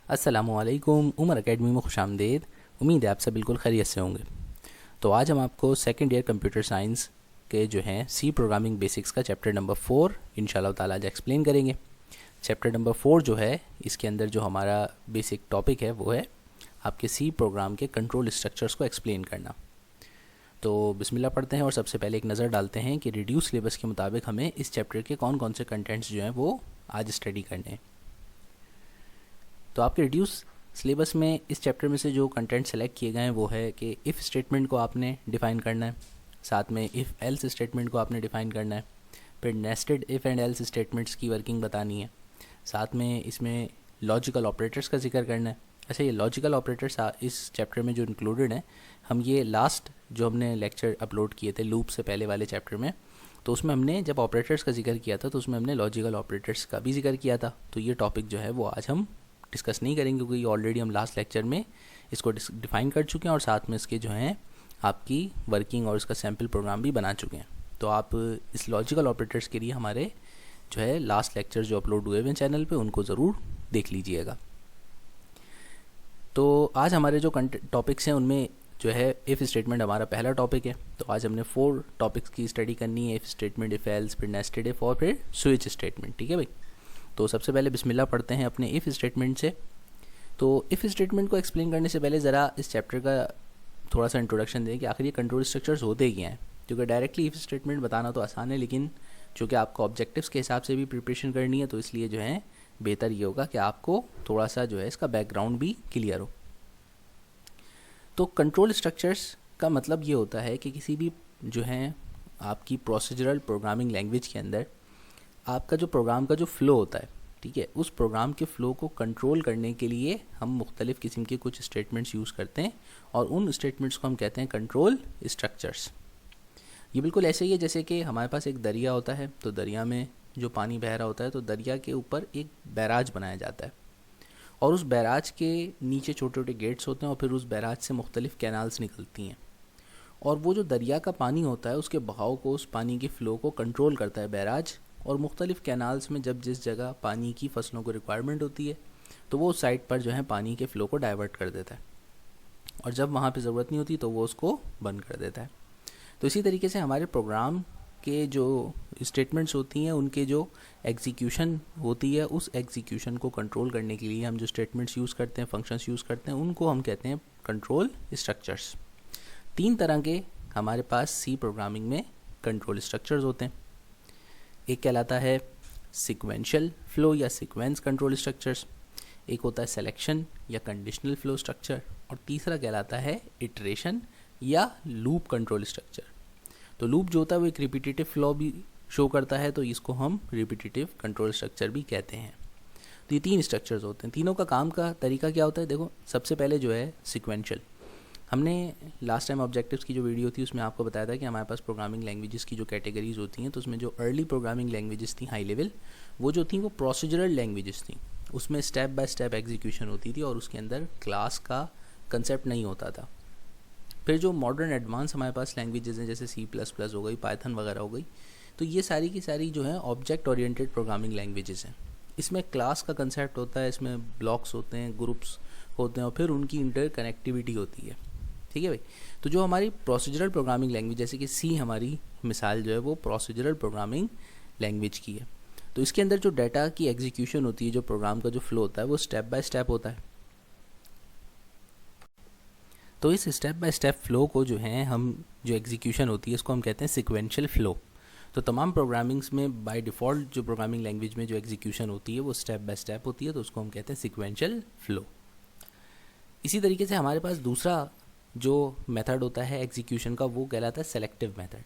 अस्सलामुअलैकुम। उमर एकेडमी में खुशामदीद। उम्मीद है आप सब बिल्कुल खैरियत से होंगे। तो आज हम आपको सेकंड ईयर कंप्यूटर साइंस के जो हैं सी प्रोग्रामिंग बेसिक्स का चैप्टर नंबर 4 इंशाल्लाह ताला आज एक्सप्लेन करेंगे। चैप्टर नंबर 4 जो है इसके अंदर जो हमारा बेसिक टॉपिक है वो है आपके सी प्रोग्राम के कंट्रोल स्ट्रक्चर्स को एक्सप्लेन करना। तो बिस्मिल्लाह पढ़ते हैं और सबसे पहले एक नज़र डालते हैं कि रिड्यूस सिलेबस के मुताबिक हमें इस चैप्टर के कौन कौन से कंटेंट्स जो हैं वो आज स्टडी करने हैं। तो आपके रिड्यूस सिलेबस में इस चैप्टर में से जो कंटेंट सेलेक्ट किए गए हैं वो है कि इफ़ स्टेटमेंट को आपने डिफ़ाइन करना है, साथ में इफ़ एल्स स्टेटमेंट को आपने डिफ़ाइन करना है, फिर nested if and else statements की वर्किंग बतानी है, साथ में इसमें लॉजिकल ऑपरेटर्स का जिक्र करना है। अच्छा, ये लॉजिकल ऑपरेटर्स इस चैप्टर में जो इंक्लूडेड हैं, हम ये लास्ट जो हमने लेक्चर अपलोड किए थे लूप से पहले वाले चैप्टर में, तो उसमें हमने जब ऑपरेटर्स का जिक्र किया था तो उसमें हमने लॉजिकल ऑपरेटर्स का भी जिक्र किया था। तो ये टॉपिक जो है वो आज हम डिस्कस नहीं करेंगे क्योंकि ऑलरेडी हम लास्ट लेक्चर में इसको डिफ़ाइन कर चुके हैं और साथ में इसके जो हैं आपकी वर्किंग और इसका सैम्पल प्रोग्राम भी बना चुके हैं। तो आप इस लॉजिकल ऑपरेटर्स के लिए हमारे जो है लास्ट लेक्चर जो अपलोड हुए हुए हैं चैनल पे उनको ज़रूर देख लीजिएगा। तो आज हमारे जो टॉपिक्स हैं उनमें जो है इफ़ स्टेटमेंट हमारा पहला टॉपिक है। तो आज हमने 4 टॉपिक्स की स्टडी करनी है, इफ़ स्टेटमेंट, इफ़ एल्स, फिर नेस्टेड इफ़ और फिर स्विच स्टेटमेंट। ठीक है भाई। तो सबसे पहले बिस्मिल्लाह पढ़ते हैं अपने इफ़ स्टेटमेंट से। तो इफ़ स्टेटमेंट को एक्सप्लेन करने से पहले ज़रा इस चैप्टर का थोड़ा सा इंट्रोडक्शन दें कि आखिर ये कंट्रोल स्ट्रक्चर्स होते क्या हैं। क्योंकि डायरेक्टली इफ़ स्टेटमेंट बताना तो आसान है, लेकिन चूँकि आपको ऑब्जेक्टिव्स के हिसाब से भी प्रिपरेशन करनी है तो इसलिए जो है बेहतर ये होगा कि आपको थोड़ा सा जो है इसका बैकग्राउंड भी क्लियर हो। तो कंट्रोल स्ट्रक्चर्स का मतलब ये होता है कि किसी भी जो है आपकी प्रोसीजरल प्रोग्रामिंग लैंग्वेज के अंदर आपका जो प्रोग्राम का जो फ़्लो होता है, ठीक है, उस प्रोग्राम के फ़्लो को कंट्रोल करने के लिए हम मुख्तलिफ़ किस्म के कुछ स्टेटमेंट्स यूज़ करते हैं और उन स्टेटमेंट्स को हम कहते हैं कंट्रोल स्ट्रक्चर्स। ये बिल्कुल ऐसे ही है जैसे कि हमारे पास एक दरिया होता है, तो दरिया में जो पानी बह रहा होता है तो दरिया के ऊपर एक बैराज बनाया जाता है और उस बैराज के नीचे छोटे छोटे गेट्स होते हैं और फिर उस बैराज से मुख्तलिफ़ कैनाल्स निकलती हैं और वो जो दरिया का पानी होता है उसके बहाव को, उस पानी के फ़्लो को कंट्रोल करता है बैराज। और मुख्तलिफ़ कैनाल्स में जब जिस जगह पानी की फसलों को रिक्वायरमेंट होती है तो वो उस साइड पर जो है पानी के फ़्लो को डाइवर्ट कर देता है और जब वहाँ पे ज़रूरत नहीं होती तो वो उसको बंद कर देता है। तो इसी तरीके से हमारे प्रोग्राम के जो स्टेटमेंट्स होती हैं उनके जो एग्जीक्यूशन होती है उस एग्जीक्यूशन को कंट्रोल करने के लिए हम जो स्टेटमेंट्स यूज़ करते हैं, फंक्शंस यूज़ करते हैं, उनको हम कहते हैं कंट्रोल स्ट्रक्चर्स। 3 तरह के हमारे पास सी प्रोग्रामिंग में कंट्रोल स्ट्रक्चर्स होते हैं। एक कहलाता है सीक्वेंशियल फ़्लो या सीक्वेंस कंट्रोल स्ट्रक्चर्स, एक होता है सिलेक्शन या कंडीशनल फ़्लो स्ट्रक्चर और तीसरा कहलाता है इटरेशन या लूप कंट्रोल स्ट्रक्चर। तो लूप जो होता है वो एक रिपीटेटिव फ़्लो भी शो करता है, तो इसको हम रिपीटेटिव कंट्रोल स्ट्रक्चर भी कहते हैं। तो ये 3 स्ट्रक्चर्स होते हैं। तीनों का काम का तरीका क्या होता है? देखो, सबसे पहले जो है सीक्वेंशियल, हमने लास्ट टाइम ऑब्जेक्टिव्स की जो वीडियो थी उसमें आपको बताया था कि हमारे पास प्रोग्रामिंग लैंग्वेजेस की जो कैटेगरीज होती हैं तो उसमें जो अर्ली प्रोग्रामिंग लैंग्वेजेस थी हाई लेवल, वो जो थी वो प्रोसीजरल लैंग्वेजेस थी। उसमें स्टेप बाय स्टेप एग्जीक्यूशन होती थी और उसके अंदर क्लास का कंसेप्ट नहीं होता था। फिर जो मॉडर्न एडवांस हमारे पास लैंग्वेजेस हैं जैसे C++ हो गई, पाइथन वगैरह हो गई, तो ये सारी की सारी जो है ऑब्जेक्ट ओरिएंटेड प्रोग्रामिंग लैंग्वेजेस हैं। इसमें क्लास का कंसेप्ट होता है, इसमें ब्लॉक्स होते हैं, ग्रुप्स होते हैं और फिर उनकी इंटर कनेक्टिविटी होती है। ठीक है भाई। तो जो हमारी प्रोसीजरल प्रोग्रामिंग लैंग्वेज जैसे कि सी हमारी मिसाल जो है वो प्रोसीजरल प्रोग्रामिंग लैंग्वेज की है, तो इसके अंदर जो डाटा की एग्जीक्यूशन होती है, जो प्रोग्राम का जो फ्लो होता है वो स्टेप बाय स्टेप होता है। तो इस स्टेप बाय स्टेप फ्लो को जो है हम जो एग्जीक्यूशन होती है इसको हम कहते हैं सिक्वेंशियल फ़्लो। तो तमाम प्रोग्रामिंग्स में बाय डिफ़ॉल्ट जो प्रोग्रामिंग लैंग्वेज में जो एग्जीक्यूशन होती है वो स्टेप बाय स्टेप होती है, तो उसको हम कहते हैं सिक्वेंशियल फ़्लो। इसी तरीके से हमारे पास दूसरा जो मेथड होता है एग्जीक्यूशन का वो कहलाता है सेलेक्टिव मेथड,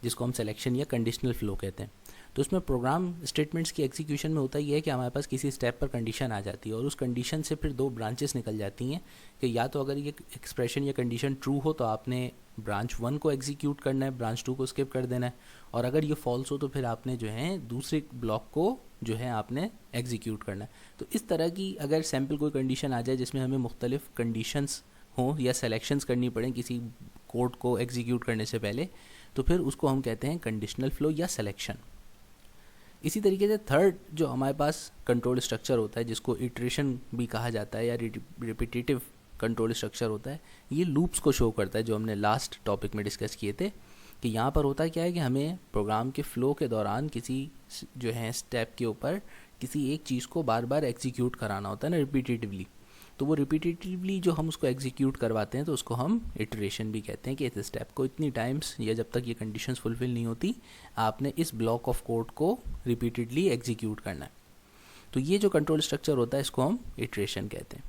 जिसको हम सिलेक्शन या कंडीशनल फ़्लो कहते हैं। तो उसमें प्रोग्राम स्टेटमेंट्स की एग्जीक्यूशन में होता ये है कि हमारे पास किसी स्टेप पर कंडीशन आ जाती है और उस कंडीशन से फिर 2 ब्रांचेस निकल जाती हैं कि या तो अगर ये एक्सप्रेशन या कंडीशन ट्रू हो तो आपने ब्रांच 1 को एग्जीक्यूट करना है, ब्रांच 2 को स्किप कर देना है, और अगर ये फॉल्स हो तो फिर आपने जो है दूसरे ब्लॉक को जो है आपने एग्जीक्यूट करना है। तो इस तरह की अगर सैम्पल कोई कंडीशन आ जाए जिसमें हमें मुख्तलिफ कंडीशंस हों या सेलेक्शंस करनी पड़े किसी कोड को एग्जीक्यूट करने से पहले, तो फिर उसको हम कहते हैं कंडीशनल फ़्लो या सिलेक्शन। इसी तरीके से थर्ड जो हमारे पास कंट्रोल स्ट्रक्चर होता है, जिसको इटरेशन भी कहा जाता है या रिपीटेटिव कंट्रोल स्ट्रक्चर होता है, ये लूप्स को शो करता है, जो हमने लास्ट टॉपिक में डिस्कस किए थे कि यहाँ पर होता क्या है कि हमें प्रोग्राम के फ्लो के दौरान किसी जो है स्टेप के ऊपर किसी एक चीज़ को बार बार एग्जीक्यूट कराना होता है ना, रिपीटेटिवली। तो वो रिपीटेटिवली जो हम उसको एग्जीक्यूट करवाते हैं तो उसको हम इटरेशन भी कहते हैं कि इस स्टेप को इतनी टाइम्स या जब तक ये कंडीशंस फुलफिल नहीं होती आपने इस ब्लॉक ऑफ कोड को रिपीटेडली एग्जीक्यूट करना है। तो ये जो कंट्रोल स्ट्रक्चर होता है इसको हम इटरेशन कहते हैं।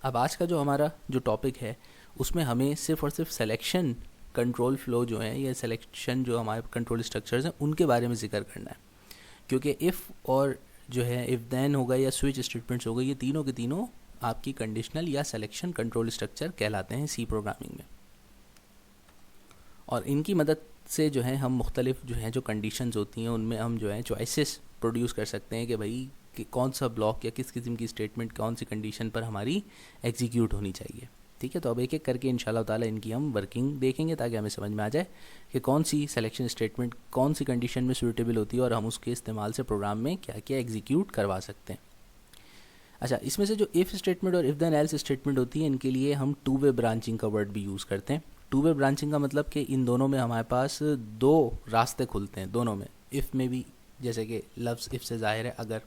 अब आज का जो हमारा जो टॉपिक है उसमें हमें सिर्फ और सिर्फ सिलेक्शन कंट्रोल फ्लो जो है या सिलेक्शन जो हमारे कंट्रोल स्ट्रक्चर्स हैं उनके बारे में जिक्र करना है, क्योंकि इफ़ और जो है इफ़ देन होगा या स्विच स्टेटमेंट्स हो गए, ये तीनों के तीनों आपकी कंडीशनल या सिलेक्शन कंट्रोल स्ट्रक्चर कहलाते हैं सी प्रोग्रामिंग में। और इनकी मदद से जो है हम मुख्तलिफ जो है जो कंडीशंस होती हैं उनमें हम जो है चॉइसेस प्रोड्यूस कर सकते हैं कि भाई कि कौन सा ब्लॉक या किस किस्म की स्टेटमेंट कौन सी कंडीशन पर हमारी एग्जीक्यूट होनी चाहिए। ठीक है, तो अब एक एक करके इंशाल्लाह ताला इनकी हम वर्किंग देखेंगे ताकि हमें समझ में आ जाए कि कौन सी सिलेक्शन स्टेटमेंट कौन सी कंडीशन में सूटेबल होती है और हम उसके इस्तेमाल से प्रोग्राम में क्या क्या एग्जीक्यूट करवा सकते हैं। अच्छा, इसमें से जो इफ़ स्टेटमेंट और इफ़ देन एल्स स्टेटमेंट होती है इनके लिए हम टू वे ब्रांचिंग का वर्ड भी यूज़ करते हैं। टू वे ब्रांचिंग का मतलब कि इन दोनों में हमारे पास दो रास्ते खुलते हैं, दोनों में। इफ़ में भी जैसे कि लफ्ज़ इफ़ से ज़ाहिर है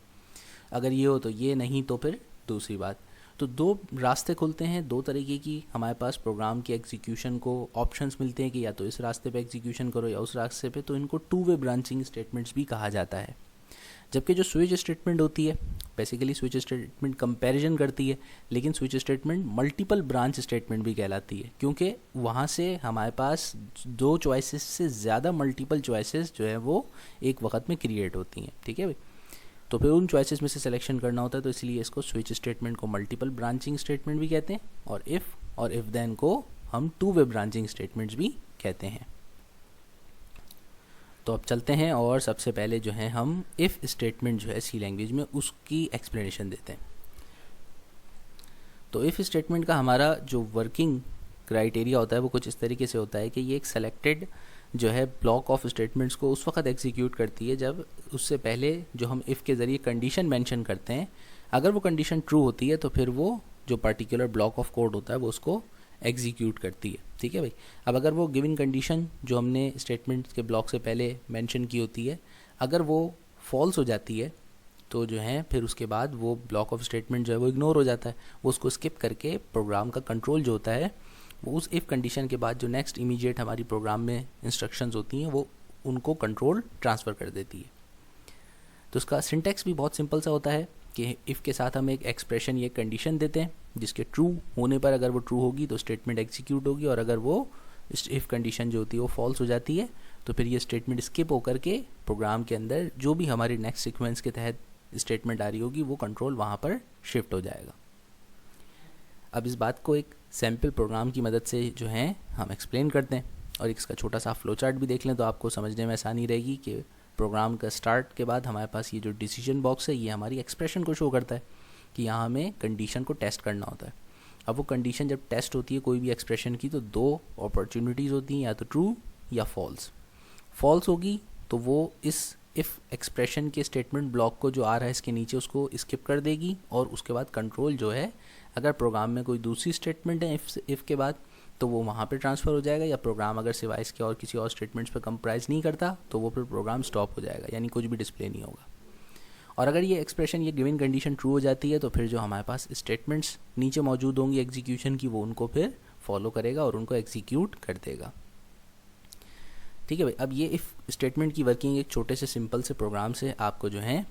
अगर ये हो तो ये, नहीं तो फिर दूसरी बात। तो दो रास्ते खुलते हैं, दो तरीके की हमारे पास प्रोग्राम की एग्जीक्यूशन को ऑप्शंस मिलते हैं कि या तो इस रास्ते पे एग्जीक्यूशन करो या उस रास्ते पे, तो इनको टू वे ब्रांचिंग स्टेटमेंट्स भी कहा जाता है। जबकि जो स्विच स्टेटमेंट होती है, बेसिकली स्विच स्टेटमेंट कंपैरिजन करती है, लेकिन switch statement multiple branch statement भी कहलाती है, क्योंकि वहाँ से हमारे पास दो चॉइसेस से ज़्यादा मल्टीपल चॉइसेस जो है वो एक वक्त में क्रिएट होती हैं। ठीक है भाई, तो फिर उन चॉइसेस में से सिलेक्शन करना होता है, तो इसलिए इसको स्विच स्टेटमेंट को मल्टीपल ब्रांचिंग स्टेटमेंट भी कहते हैं और इफ़ देन को हम टू वे ब्रांचिंग स्टेटमेंट्स भी कहते हैं। तो अब चलते हैं और सबसे पहले जो है हम इफ़ स्टेटमेंट जो है सी लैंग्वेज में उसकी एक्सप्लेनेशन देते हैं। तो इफ़ स्टेटमेंट का हमारा जो वर्किंग क्राइटेरिया होता है वो कुछ इस तरीके से होता है कि ये एक सेलेक्टेड जो है ब्लॉक ऑफ स्टेटमेंट्स को उस वक्त एग्जीक्यूट करती है जब उससे पहले जो हम इफ़ के ज़रिए कंडीशन मेंशन करते हैं, अगर वो कंडीशन ट्रू होती है तो फिर वो जो पर्टिकुलर ब्लॉक ऑफ कोड होता है वो उसको एग्जीक्यूट करती है। ठीक है भाई, अब अगर वो गिवन कंडीशन जो हमने स्टेटमेंट के ब्लॉक से पहले मेंशन की होती है, अगर वो फॉल्स हो जाती है तो जो है फिर उसके बाद वो ब्लॉक ऑफ स्टेटमेंट जो है वो इग्नोर हो जाता है, वो उसको स्किप करके प्रोग्राम का कंट्रोल जो होता है वो उस इफ़ कंडीशन के बाद जो नेक्स्ट इमीडिएट हमारी प्रोग्राम में इंस्ट्रक्शंस होती हैं वो उनको कंट्रोल ट्रांसफ़र कर देती है। तो उसका सिंटैक्स भी बहुत सिंपल सा होता है कि इफ़ के साथ हम एक एक्सप्रेशन या कंडीशन देते हैं जिसके ट्रू होने पर अगर वो ट्रू होगी तो स्टेटमेंट एग्जीक्यूट होगी, और अगर वो इफ़ कंडीशन जो होती है वो फॉल्स हो जाती है तो फिर ये स्टेटमेंट स्किप होकर के प्रोग्राम के अंदर जो भी हमारी नेक्स्ट सीक्वेंस के तहत स्टेटमेंट आ रही होगी वो कंट्रोल वहाँ पर शिफ्ट हो जाएगा। अब इस बात को एक सैम्पल प्रोग्राम की मदद से जो है हम एक्सप्लेन करते हैं और इसका छोटा सा फ्लो चार्ट भी देख लें तो आपको समझने में आसानी रहेगी कि प्रोग्राम का स्टार्ट के बाद हमारे पास ये जो डिसीजन बॉक्स है ये हमारी एक्सप्रेशन को शो करता है कि यहाँ हमें कंडीशन को टेस्ट करना होता है। अब वो कंडीशन जब टेस्ट होती है कोई भी एक्सप्रेशन की तो दो अपॉर्चुनिटीज़ होती हैं, या तो ट्रू या फॉल्स होगी तो वो इस इफ़ एक्सप्रेशन के स्टेटमेंट ब्लॉक को जो आ रहा है इसके नीचे उसको स्किप कर देगी, और उसके बाद कंट्रोल जो है अगर प्रोग्राम में कोई दूसरी स्टेटमेंट है इफ़ के बाद तो वो वहाँ पे ट्रांसफ़र हो जाएगा, या प्रोग्राम अगर सिवाय इसके और किसी और स्टेटमेंट्स पे कंप्राइज नहीं करता तो वो फिर प्रोग्राम स्टॉप हो जाएगा, यानी कुछ भी डिस्प्ले नहीं होगा। और अगर ये एक्सप्रेशन ये गिवन कंडीशन ट्रू हो जाती है तो फिर जो हमारे पास स्टेटमेंट्स नीचे मौजूद होंगी एग्जीक्यूशन की वो उनको फिर फॉलो करेगा और उनको एग्जीक्यूट कर देगा। ठीक है भाई, अब ये इफ़ स्टेटमेंट की वर्किंग एक छोटे से सिंपल से प्रोग्राम से आपको जो है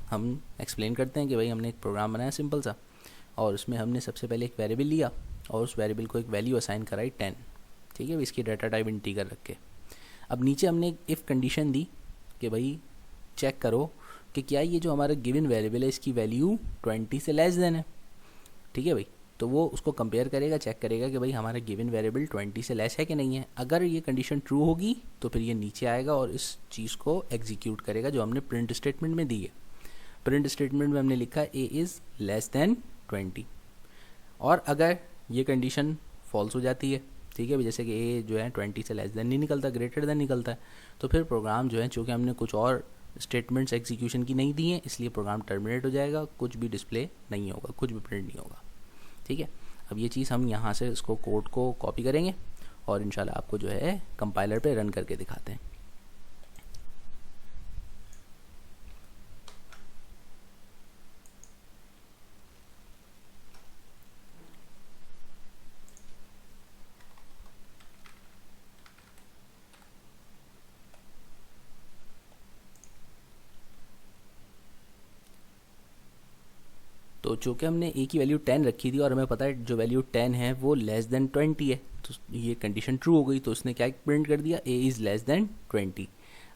हम एक्सप्लेन करते हैं कि भाई हमने एक प्रोग्राम बनाया सिंपल सा, और उसमें हमने सबसे पहले एक वेरिएबल लिया और उस वेरिएबल को एक वैल्यू असाइन कराई 10। ठीक है, इसकी डाटा टाइप इंटीजर रख के अब नीचे हमने एक इफ़ कंडीशन दी कि भाई चेक करो कि क्या ये जो हमारा गिवन वेरिएबल है इसकी वैल्यू 20 से लेस देन है। ठीक है भाई, तो वो उसको कंपेयर करेगा, चेक करेगा कि भाई हमारा गिवन वेरिएबल 20 से लेस है कि नहीं है। अगर ये कंडीशन ट्रू होगी तो फिर ये नीचे आएगा और इस चीज़ को एग्जीक्यूट करेगा जो हमने प्रिंट स्टेटमेंट में दी है। प्रिंट स्टेटमेंट में हमने लिखा ए इज़ लेस देन 20, और अगर ये कंडीशन फॉल्स हो जाती है, ठीक है, जैसे कि ए जो है 20 से लेस देन नहीं निकलता, ग्रेटर देन निकलता है, तो फिर प्रोग्राम जो है चूँकि हमने कुछ और स्टेटमेंट्स एग्जीक्यूशन की नहीं दी हैं, इसलिए प्रोग्राम टर्मिनेट हो जाएगा, कुछ भी डिस्प्ले नहीं होगा, कुछ भी प्रिंट नहीं होगा। ठीक है, अब ये चीज़ हम यहाँ से इसको कोड को कॉपी करेंगे और इंशाल्लाह आपको जो है कंपाइलर पे रन करके दिखाते हैं। तो चूँकि हमने ए की वैल्यू 10 रखी थी और हमें पता है जो वैल्यू 10 है वो लेस देन 20 है, तो ये कंडीशन ट्रू हो गई, तो उसने क्या प्रिंट कर दिया, ए इज़ लेस देन 20।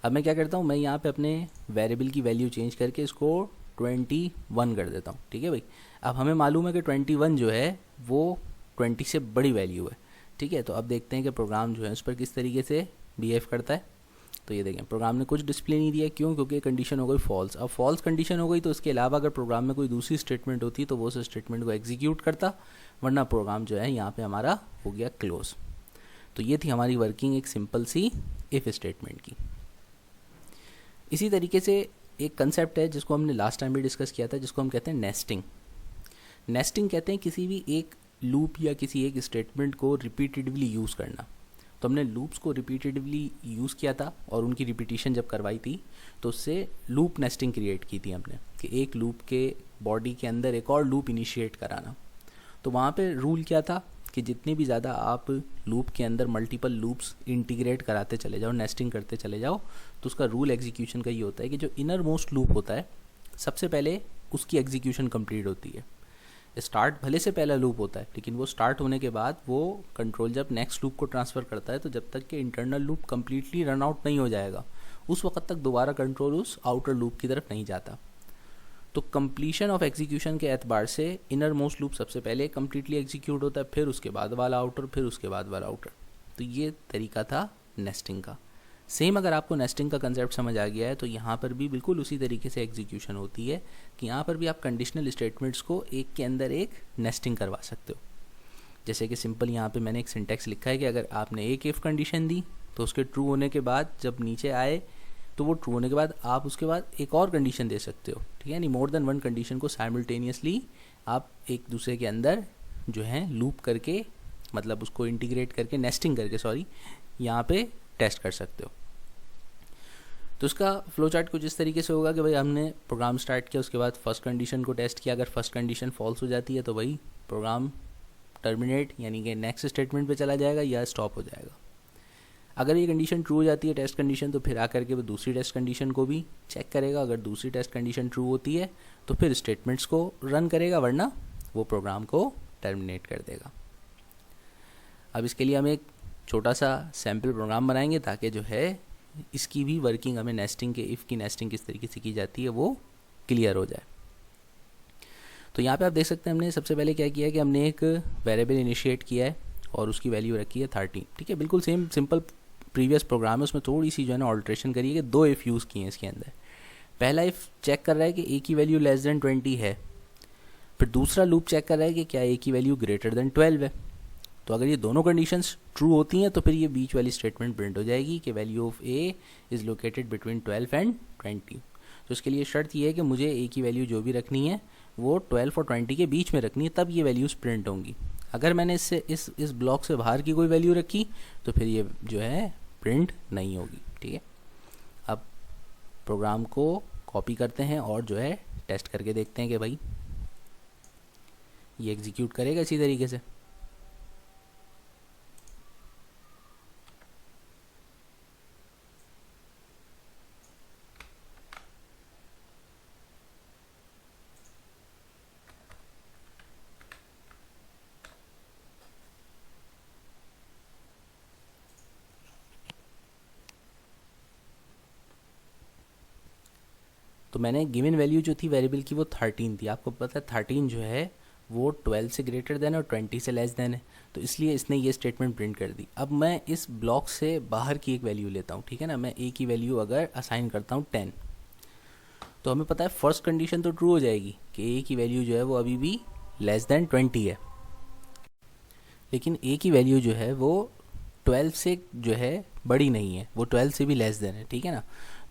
अब मैं क्या करता हूँ, मैं यहाँ पे अपने वेरिएबल की वैल्यू चेंज करके इसको 21 कर देता हूँ। ठीक है भाई, अब हमें मालूम है कि 21 जो है वो 20 से बड़ी वैल्यू है। ठीक है, तो अब देखते हैं कि प्रोग्राम जो है उस पर किस तरीके से बिहेव करता है। तो ये देखें, प्रोग्राम ने कुछ डिस्प्ले नहीं दिया, क्यों, क्योंकि कंडीशन हो गई फॉल्स। अब फॉल्स कंडीशन हो गई तो इसके अलावा अगर प्रोग्राम में कोई दूसरी स्टेटमेंट होती तो वो उस स्टेटमेंट को एग्जीक्यूट करता, वरना प्रोग्राम जो है यहाँ पे हमारा हो गया क्लोज। तो ये थी हमारी वर्किंग एक सिंपल सी इफ़ स्टेटमेंट की। इसी तरीके से एक कंसेप्ट है जिसको हमने लास्ट टाइम भी डिस्कस किया था, जिसको हम कहते हैं नेस्टिंग। नेस्टिंग कहते हैं किसी भी एक लूप या किसी एक स्टेटमेंट को रिपीटेडली यूज़ करना। तो हमने लूप्स को रिपीटेडली यूज़ किया था और उनकी रिपीटिशन जब करवाई थी तो उससे लूप नेस्टिंग क्रिएट की थी हमने, कि एक लूप के बॉडी के अंदर एक और लूप इनिशिएट कराना। तो वहाँ पे रूल क्या था कि जितनी भी ज़्यादा आप लूप के अंदर मल्टीपल लूप्स इंटीग्रेट कराते चले जाओ, नेस्टिंग करते चले जाओ, तो उसका रूल एग्जीक्यूशन का ये होता है कि जो इनर मोस्ट लूप होता है सबसे पहले उसकी एग्जीक्यूशन कंप्लीट होती है। स्टार्ट भले से पहला लूप होता है, लेकिन वो स्टार्ट होने के बाद वो कंट्रोल जब नेक्स्ट लूप को ट्रांसफ़र करता है तो जब तक कि internal loop completely run out नहीं हो जाएगा उस वक्त तक दोबारा कंट्रोल उस आउटर लूप की तरफ नहीं जाता। तो कंप्लीशन ऑफ एग्जीक्यूशन के एतबार से इनर मोस्ट लूप सबसे पहले कम्प्लीटली एग्जीक्यूट होता है, फिर उसके बाद वाला आउटर, फिर उसके बाद वाला आउटर। तो ये तरीका था नेस्टिंग का। सेम अगर आपको नेस्टिंग का कंसेप्ट समझ आ गया है तो यहाँ पर भी बिल्कुल उसी तरीके से एग्जीक्यूशन होती है कि यहाँ पर भी आप कंडीशनल स्टेटमेंट्स को एक के अंदर एक नेस्टिंग करवा सकते हो। जैसे कि सिंपल यहाँ पे मैंने एक सिंटैक्स लिखा है कि अगर आपने एक इफ़ कंडीशन दी तो उसके ट्रू होने के बाद जब नीचे आए तो वो ट्रू होने के बाद आप उसके बाद एक और कंडीशन दे सकते हो। ठीक है, यानी मोर देन वन कंडीशन को साइमल्टेनियसली आप एक दूसरे के अंदर जो है लूप करके, मतलब उसको इंटीग्रेट करके, नेस्टिंग करके यहाँ पे टेस्ट कर सकते हो। तो उसका फ्लो चार्ट कुछ इस तरीके से होगा कि भाई हमने प्रोग्राम स्टार्ट किया, उसके बाद फर्स्ट कंडीशन को टेस्ट किया, अगर फर्स्ट कंडीशन फॉल्स हो जाती है तो भाई प्रोग्राम टर्मिनेट यानी कि नेक्स्ट स्टेटमेंट पे चला जाएगा या स्टॉप हो जाएगा। अगर ये कंडीशन ट्रू हो जाती है टेस्ट कंडीशन, तो फिर आकर के वो दूसरी टेस्ट कंडीशन को भी चेक करेगा। अगर दूसरी टेस्ट कंडीशन ट्रू होती है तो फिर स्टेटमेंट्स को रन करेगा, वरना वो प्रोग्राम को टर्मिनेट कर देगा। अब इसके लिए हम एक छोटा सा सैम्पल प्रोग्राम बनाएंगे ताकि जो है इसकी भी वर्किंग हमें नेस्टिंग के इफ़ की नेस्टिंग किस तरीके से की जाती है वो क्लियर हो जाए। तो यहाँ पे आप देख सकते हैं हमने सबसे पहले क्या किया है कि हमने एक वेरिएबल इनिशिएट किया है और उसकी वैल्यू रखी है 13। ठीक है, बिल्कुल सेम सिंपल प्रीवियस प्रोग्राम है, उसमें थोड़ी सी जो है ना ऑल्ट्रेशन करी है कि 2 इफ़ यूज़ किए हैं इसके अंदर। पहला इफ़ चेक कर रहा है कि ए की वैल्यू लेस देन 20 है, फिर दूसरा लूप चेक कर रहा है कि क्या ए की वैल्यू ग्रेटर देन 12 है। तो अगर ये दोनों कंडीशंस ट्रू होती हैं तो फिर ये बीच वाली स्टेटमेंट प्रिंट हो जाएगी कि value of A is located between 12 and 20। तो इसके लिए शर्त ये है कि मुझे ए की वैल्यू जो भी रखनी है वो 12 और 20 के बीच में रखनी है, तब ये वैल्यूज़ प्रिंट होंगी। अगर मैंने इससे इस ब्लॉक से बाहर की कोई वैल्यू रखी तो फिर ये जो है प्रिंट नहीं होगी। ठीक है, अब प्रोग्राम को कॉपी करते हैं और जो है टेस्ट करके देखते हैं कि भाई ये एग्जीक्यूट करेगा इसी तरीके से। तो मैंने गिवन वैल्यू जो थी वेरिएबल की वो 13 थी। आपको पता है 13 जो है वो 12 से ग्रेटर देन और 20 से लेस देन है, तो इसलिए इसने ये स्टेटमेंट प्रिंट कर दी। अब मैं इस ब्लॉक से बाहर की एक वैल्यू लेता हूँ। ठीक है ना, मैं ए की वैल्यू अगर असाइन करता हूँ 10, तो हमें पता है फर्स्ट कंडीशन तो ट्रू हो जाएगी कि ए की वैल्यू जो है वो अभी भी लेस देन 20 है, लेकिन ए की वैल्यू जो है वो 12 से जो है बड़ी नहीं है, वो 12 से भी लेस देन है। ठीक है ना,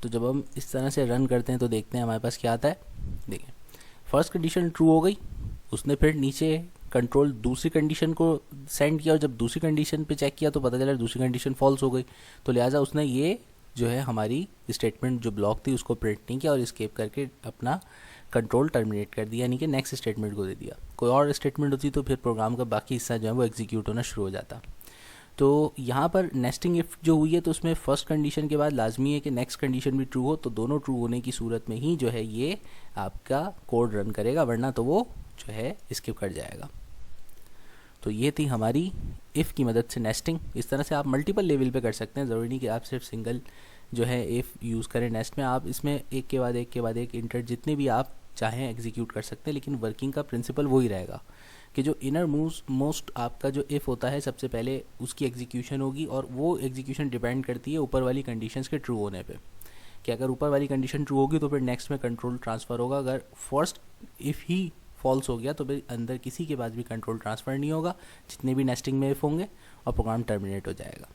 तो जब हम इस तरह से रन करते हैं तो देखते हैं हमारे पास क्या आता है। देखिए फर्स्ट कंडीशन ट्रू हो गई, उसने फिर नीचे कंट्रोल दूसरी कंडीशन को सेंड किया और जब दूसरी कंडीशन पे चेक किया तो पता चला दूसरी कंडीशन फॉल्स हो गई। तो लिहाजा उसने ये जो है हमारी स्टेटमेंट जो ब्लॉक थी उसको प्रिंट नहीं किया और एस्केप करके अपना कंट्रोल टर्मिनेट कर दिया, यानी कि नेक्स्ट स्टेटमेंट को दे दिया। कोई और स्टेटमेंट होती तो फिर प्रोग्राम का बाकी हिस्सा जो है वो एग्जीक्यूट होना शुरू हो जाता। तो यहाँ पर नेस्टिंग इफ जो हुई है तो उसमें फर्स्ट कंडीशन के बाद लाजमी है कि नेक्स्ट कंडीशन भी ट्रू हो, तो दोनों ट्रू होने की सूरत में ही जो है ये आपका कोड रन करेगा, वरना तो वो जो है स्किप कर जाएगा। तो ये थी हमारी इफ़ की मदद से नेस्टिंग। इस तरह से आप मल्टीपल लेवल पे कर सकते हैं, ज़रूरी नहीं कि आप सिर्फ सिंगल जो है इफ़ यूज़ करें नेस्ट में। आप इसमें एक के बाद एक के बाद एक इंटर जितने भी आप चाहें एग्जीक्यूट कर सकते हैं, लेकिन वर्किंग का प्रिंसिपल वही रहेगा कि जो इनर मोस्ट आपका जो इफ़ होता है सबसे पहले उसकी एग्जीक्यूशन होगी और वो एग्जीक्यूशन डिपेंड करती है ऊपर वाली कंडीशंस के ट्रू होने पे, कि अगर ऊपर वाली कंडीशन ट्रू होगी तो फिर नेक्स्ट में कंट्रोल ट्रांसफ़र होगा, अगर फर्स्ट इफ़ ही फॉल्स हो गया तो फिर अंदर किसी के पास भी कंट्रोल ट्रांसफ़र नहीं होगा, जितने भी नेस्टिंग में इफ़ होंगे, और प्रोग्राम टर्मिनेट हो जाएगा।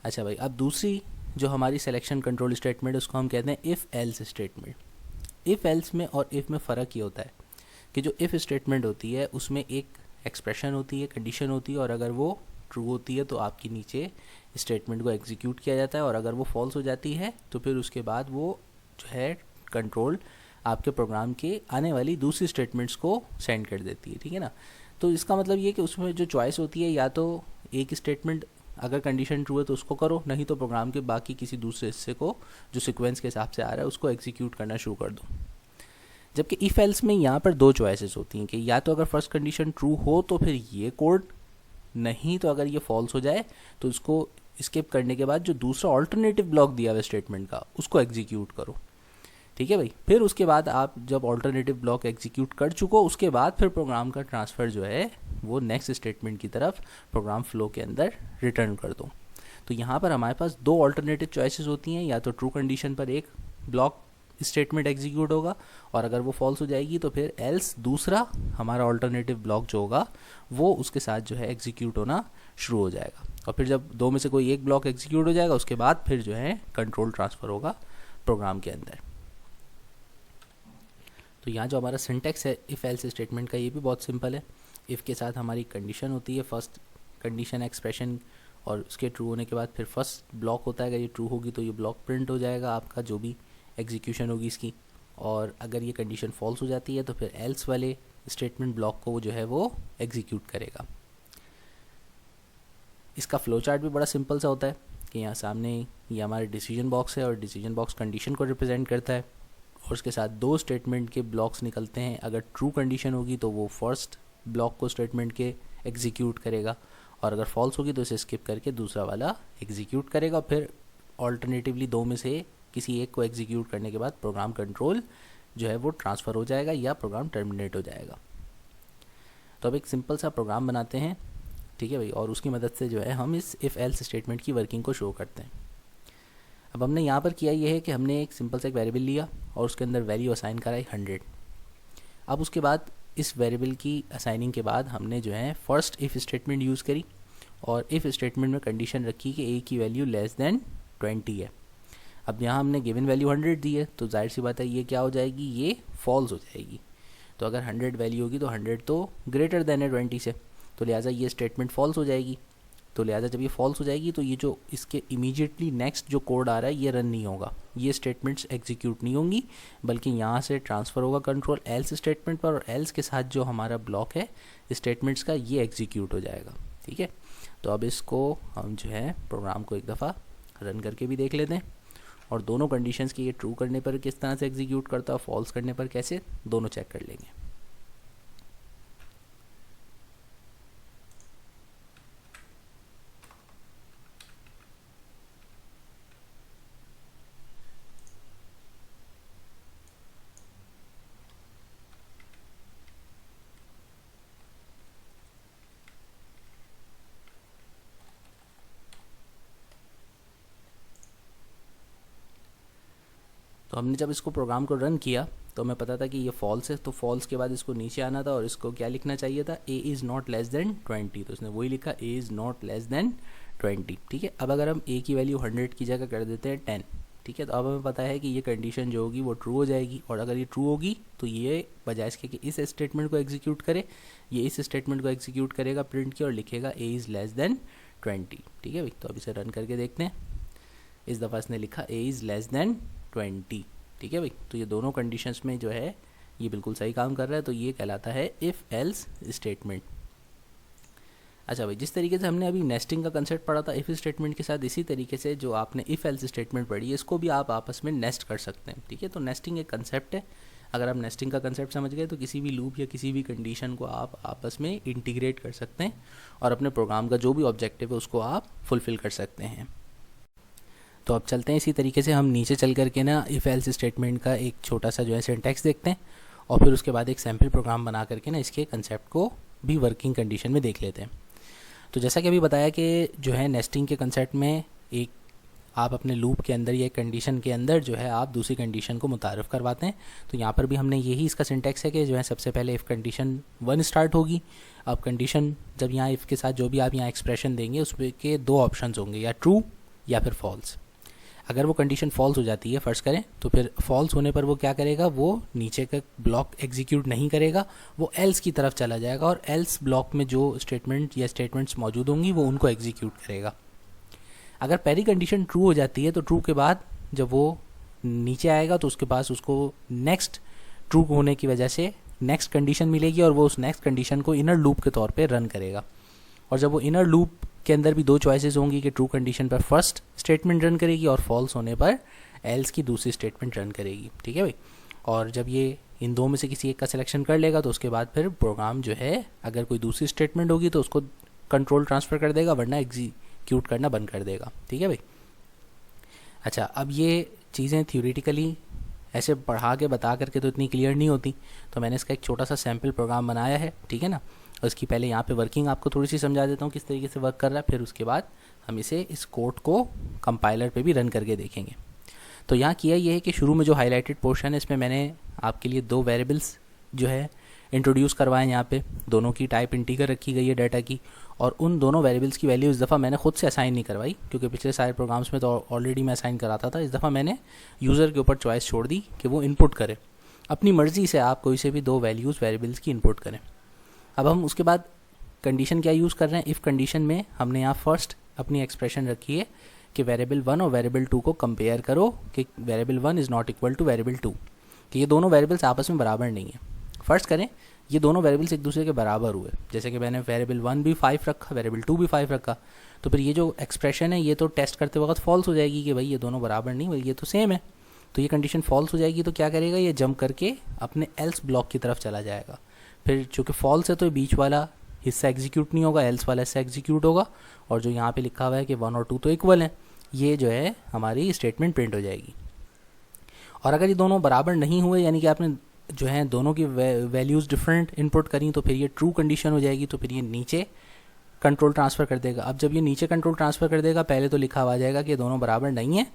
अच्छा भाई, अब दूसरी जो हमारी सिलेक्शन कंट्रोल स्टेटमेंट है उसको हम कहते हैं if else statement. If else में और इफ़ में फ़र्क ये होता है कि जो इफ़ स्टेटमेंट होती है उसमें एक एक्सप्रेशन होती है, कंडीशन होती है, और अगर वो ट्रू होती है तो आपकी नीचे स्टेटमेंट को एग्जीक्यूट किया जाता है, और अगर वो फॉल्स हो जाती है तो फिर उसके बाद वो जो है कंट्रोल आपके प्रोग्राम के आने वाली दूसरी स्टेटमेंट्स को सेंड कर देती है, ठीक है ना। तो इसका मतलब ये कि उसमें जो चॉइस होती है या तो एक स्टेटमेंट अगर कंडीशन ट्रू है तो उसको करो, नहीं तो प्रोग्राम के बाकी किसी दूसरे हिस्से को जो सीक्वेंस के हिसाब से आ रहा है उसको एग्जीक्यूट करना शुरू कर दो। जबकि इफ़ एल्स में यहाँ पर दो चॉइसेस होती हैं कि या तो अगर फर्स्ट कंडीशन ट्रू हो तो फिर ये कोड, नहीं तो अगर ये फॉल्स हो जाए तो इसको स्किप करने के बाद जो दूसरा ऑल्टरनेटिव ब्लॉक दिया हुआ स्टेटमेंट का उसको एग्जीक्यूट करो, ठीक है भाई। फिर उसके बाद आप जब ऑल्टरनेटिव ब्लॉक एग्जीक्यूट कर चुको उसके बाद फिर प्रोग्राम का ट्रांसफ़र जो है वो नेक्स्ट स्टेटमेंट की तरफ प्रोग्राम फ्लो के अंदर रिटर्न कर दो। तो यहाँ पर हमारे पास दो ऑल्टरनेटिव चॉइसेस होती हैं, या तो ट्रू कंडीशन पर एक ब्लॉक स्टेटमेंट एग्जीक्यूट होगा और अगर वो फॉल्स हो जाएगी तो फिर एल्स दूसरा हमारा ऑल्टरनेटिव ब्लॉक जो होगा वो उसके साथ जो है एग्जीक्यूट होना शुरू हो जाएगा, और फिर जब दो में से कोई एक ब्लॉक एग्जीक्यूट हो जाएगा उसके बाद फिर जो है कंट्रोल ट्रांसफ़र होगा प्रोग्राम के अंदर। तो यहाँ जो हमारा सिंटेक्स है इफ़ एल्स स्टेटमेंट का ये भी बहुत सिंपल है। इफ़ के साथ हमारी कंडीशन होती है, फर्स्ट कंडीशन एक्सप्रेशन, और उसके ट्रू होने के बाद फिर फर्स्ट ब्लॉक होता है, अगर ये ट्रू होगी तो ये ब्लॉक प्रिंट हो जाएगा आपका जो भी एग्जीक्यूशन होगी इसकी, और अगर ये कंडीशन फॉल्स हो जाती है तो फिर एल्स वाले स्टेटमेंट ब्लॉक को जो है वो एग्जीक्यूट करेगा। इसका फ्लो चार्ट भी बड़ा सिंपल सा होता है कि यहाँ सामने ये हमारे डिसीजन बॉक्स है और डिसीजन बॉक्स कंडीशन को रिप्रेजेंट करता है, और उसके साथ दो स्टेटमेंट के ब्लॉक्स निकलते हैं। अगर ट्रू कंडीशन होगी तो वो फर्स्ट ब्लॉक को स्टेटमेंट के एग्जीक्यूट करेगा, और अगर फॉल्स होगी तो इसे स्किप करके दूसरा वाला एग्जीक्यूट करेगा। फिर ऑल्टरनेटिवली दो में से किसी एक को एग्जीक्यूट करने के बाद प्रोग्राम कंट्रोल जो है वो ट्रांसफ़र हो जाएगा या प्रोग्राम टर्मिनेट हो जाएगा। तो अब एक सिंपल सा प्रोग्राम बनाते हैं, ठीक है भाई, और उसकी मदद से जो है हम इस इफ़ एल्स स्टेटमेंट की वर्किंग को शो करते हैं। अब हमने यहाँ पर किया ये है कि हमने एक सिंपल सा एक वेरिएबल लिया और उसके अंदर वैल्यू असाइन करा 100। अब उसके बाद इस वेरिएबल की असाइनिंग के बाद हमने जो है फर्स्ट इफ़ स्टेटमेंट यूज़ करी, और इफ़ स्टेटमेंट में कंडीशन रखी कि ए की वैल्यू लेस देन 20 है। अब यहाँ हमने गिवन वैल्यू 100 दी है तो जाहिर सी बात है ये क्या हो जाएगी, ये फॉल्स हो जाएगी। तो अगर 100 वैल्यू होगी तो 100 तो ग्रेटर देन है 20 से, तो लिहाजा ये स्टेटमेंट फॉल्स हो जाएगी। तो लिहाजा जब ये फॉल्स हो जाएगी तो ये जो इसके इमीडिएटली नेक्स्ट जो कोड आ रहा है ये रन नहीं होगा, ये स्टेटमेंट्स एग्जीक्यूट नहीं होंगी, बल्कि यहाँ से ट्रांसफ़र होगा कंट्रोल एल्स स्टेटमेंट पर, और एल्स के साथ जो हमारा ब्लॉक है स्टेटमेंट्स का ये एग्जीक्यूट हो जाएगा, ठीक है। तो अब इसको हम जो है प्रोग्राम को एक दफ़ा रन करके भी देख लेते हैं, और दोनों कंडीशंस की ये ट्रू करने पर किस तरह से एग्जीक्यूट करता है, फॉल्स करने पर कैसे, दोनों चेक कर लेंगे। तो हमने जब इसको प्रोग्राम को रन किया तो हमें पता था कि ये फॉल्स है, तो फॉल्स के बाद इसको नीचे आना था और इसको क्या लिखना चाहिए था, A is not less than 20। तो इसने वही लिखा, A is not less than 20, ठीक है। अब अगर हम a की वैल्यू 100 की जगह कर देते हैं 10, ठीक है, तो अब हमें पता है कि ये कंडीशन जो होगी वो ट्रू हो जाएगी, और अगर ये ट्रू होगी तो ये बजाय इसके कि इस स्टेटमेंट को एग्जीक्यूट करे, ये इस स्टेटमेंट को एग्जीक्यूट करेगा प्रिंट की, और लिखेगा a इज़ लेस देन 20, ठीक है भाई। तो अब इसे रन करके देखते हैं। इस दफ़ा इसने लिखा a इज़ लेस देन 20, ठीक है भाई। तो ये दोनों कंडीशंस में जो है ये बिल्कुल सही काम कर रहा है, तो ये कहलाता है इफ़ एल्स स्टेटमेंट। अच्छा भाई, जिस तरीके से हमने अभी नेस्टिंग का कंसेप्ट पढ़ा था इफ़ स्टेटमेंट के साथ, इसी तरीके से जो आपने इफ़ एल्स स्टेटमेंट पढ़ी है इसको भी आप आपस में नेस्ट कर सकते हैं, ठीक है। तो नेस्टिंग एक कंसेप्ट है। अगर आप नेस्टिंग का कंसेप्ट समझ गए तो किसी भी लूप या किसी भी कंडीशन को आप आपस में इंटीग्रेट कर सकते हैं और अपने प्रोग्राम का जो भी ऑब्जेक्टिव है उसको आप फुलफ़िल कर सकते हैं। तो अब चलते हैं इसी तरीके से हम नीचे चल करके ना इफ़ एल्स स्टेटमेंट का एक छोटा सा जो है सिंटैक्स देखते हैं, और फिर उसके बाद एक सैम्पल प्रोग्राम बना करके ना इसके कंसेप्ट को भी वर्किंग कंडीशन में देख लेते हैं। तो जैसा कि अभी बताया कि जो है नेस्टिंग के कंसेप्ट में एक आप अपने लूप के अंदर या एक कंडीशन के अंदर जो है आप दूसरी कंडीशन को मुतारफ़ करवाते हैं। तो यहाँ पर भी हमने यही इसका सिंटैक्स है कि जो है सबसे पहले इफ़ कंडीशन 1 स्टार्ट होगी। अब कंडीशन जब यहाँ इफ़ के साथ जो भी आप यहाँ एक्सप्रेशन देंगे उसमें के दो ऑप्शंस होंगे, या ट्रू या फिर फॉल्स। अगर वो कंडीशन फॉल्स हो जाती है फर्स्ट करें, तो फिर फॉल्स होने पर वो क्या करेगा, वो नीचे का ब्लॉक एग्जीक्यूट नहीं करेगा, वो एल्स की तरफ चला जाएगा और एल्स ब्लॉक में जो स्टेटमेंट या स्टेटमेंट्स मौजूद होंगी वो उनको एग्जीक्यूट करेगा। अगर पहली कंडीशन ट्रू हो जाती है तो ट्रू के बाद जब वो नीचे आएगा तो उसके पास उसको नेक्स्ट ट्रू होने की वजह से नेक्स्ट कंडीशन मिलेगी, और वो उस नेक्स्ट कंडीशन को इनर लूप के तौर पे रन करेगा। और जब वो इनर लूप के अंदर भी दो चॉइसेस होंगी कि ट्रू कंडीशन पर फर्स्ट स्टेटमेंट रन करेगी और फॉल्स होने पर एल्स की दूसरी स्टेटमेंट रन करेगी, ठीक है भाई। और जब ये इन दो में से किसी एक का सिलेक्शन कर लेगा तो उसके बाद फिर प्रोग्राम जो है अगर कोई दूसरी स्टेटमेंट होगी तो उसको कंट्रोल ट्रांसफ़र कर देगा, वरना एग्जीक्यूट करना बंद कर देगा, ठीक है भाई। अच्छा, अब ये चीज़ें थ्योरेटिकली ऐसे पढ़ा के बता करके तो इतनी क्लियर नहीं होती, तो मैंने इसका एक छोटा सा सैम्पल प्रोग्राम बनाया है, ठीक है ना। उसकी पहले यहाँ पे वर्किंग आपको थोड़ी सी समझा देता हूँ किस तरीके से वर्क कर रहा है, फिर उसके बाद हम इसे इस कोड को कंपाइलर पे भी रन करके देखेंगे। तो यहाँ किया ये है कि शुरू में जो हाईलाइटेड पोर्शन है इसमें मैंने आपके लिए दो वेरिएबल्स जो है इंट्रोड्यूस करवाएं। यहाँ पे दोनों की टाइप इंटीजर रखी गई है डाटा की, और उन दोनों वेरिएबल्स की वैल्यू इस दफ़ा मैंने खुद से असाइन नहीं करवाई, क्योंकि पिछले सारे प्रोग्राम्स में तो ऑलरेडी मैं असाइन कराता था। इस दफ़ा मैंने यूज़र के ऊपर चॉइस छोड़ दी कि वो इनपुट करे, अपनी मर्ज़ी से आप कोई से भी दो वैल्यूज़ वेरिएबल्स की इनपुट करें। अब हम उसके बाद कंडीशन क्या यूज़ कर रहे हैं, इफ़ कंडीशन में हमने यहाँ फर्स्ट अपनी एक्सप्रेशन रखी है कि वेरिएबल 1 और वेरिएबल 2 को कंपेयर करो कि variable 1 is not equal to variable 2, कि ये दोनों वेरिएबल्स आपस में बराबर नहीं है। फर्स्ट करें ये दोनों वेरिएबल्स एक दूसरे के बराबर हुए, जैसे कि मैंने वेरिएबल 1 भी 5 रखा, वेरिएबल 2 भी 5 रखा, तो फिर ये जो एक्सप्रेशन है ये तो टेस्ट करते वक्त फॉल्स हो जाएगी कि भाई ये दोनों बराबर नहीं, भाई ये तो सेम है। तो ये कंडीशन फॉल्स हो जाएगी, तो क्या करेगा, ये जंप करके अपने एल्स ब्लॉक की तरफ चला जाएगा। फिर चूँकि फॉल्स है तो बीच वाला हिस्सा एग्जीक्यूट नहीं होगा, एल्स वाला हिस्सा एग्जीक्यूट होगा, और जो यहाँ पे लिखा हुआ है कि 1 और 2 तो इक्वल हैं, ये जो है हमारी स्टेटमेंट प्रिंट हो जाएगी। और अगर ये दोनों बराबर नहीं हुए, यानी कि आपने जो है दोनों की वैल्यूज़ डिफरेंट इनपुट करी, तो फिर ये ट्रू कंडीशन हो जाएगी, तो फिर ये नीचे कंट्रोल ट्रांसफ़र कर देगा। अब जब ये नीचे कंट्रोल ट्रांसफ़र कर देगा, पहले तो लिखा हुआ आ जाएगा कि दोनों बराबर नहीं है,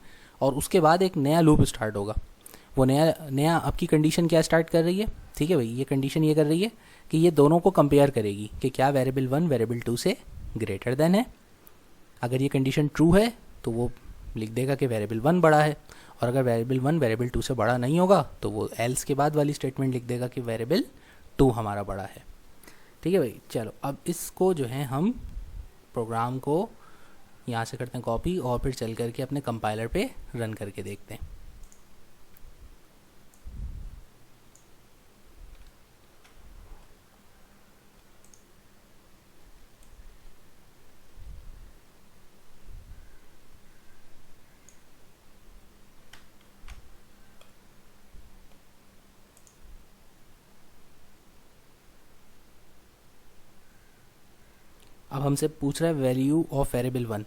और उसके बाद एक नया लूप स्टार्ट होगा। वो नया आपकी कंडीशन क्या स्टार्ट कर रही है, ठीक है भाई, ये कंडीशन ये कर रही है कि ये दोनों को कंपेयर करेगी कि क्या वेरिएबल 1 वेरिएबल 2 से ग्रेटर देन है। अगर ये कंडीशन ट्रू है तो वो लिख देगा कि वेरिएबल 1 बड़ा है, और अगर वेरिएबल 1 वेरिएबल 2 से बड़ा नहीं होगा तो वो एल्स के बाद वाली स्टेटमेंट लिख देगा कि वेरिएबल 2 हमारा बड़ा है, ठीक है भाई। चलो अब इसको जो है हम प्रोग्राम को यहाँ से करते हैं कॉपी, और फिर चल करके अपने कंपाइलर पे रन करके देखते हैं। अब हमसे पूछ रहा है वैल्यू ऑफ वेरिएबल 1,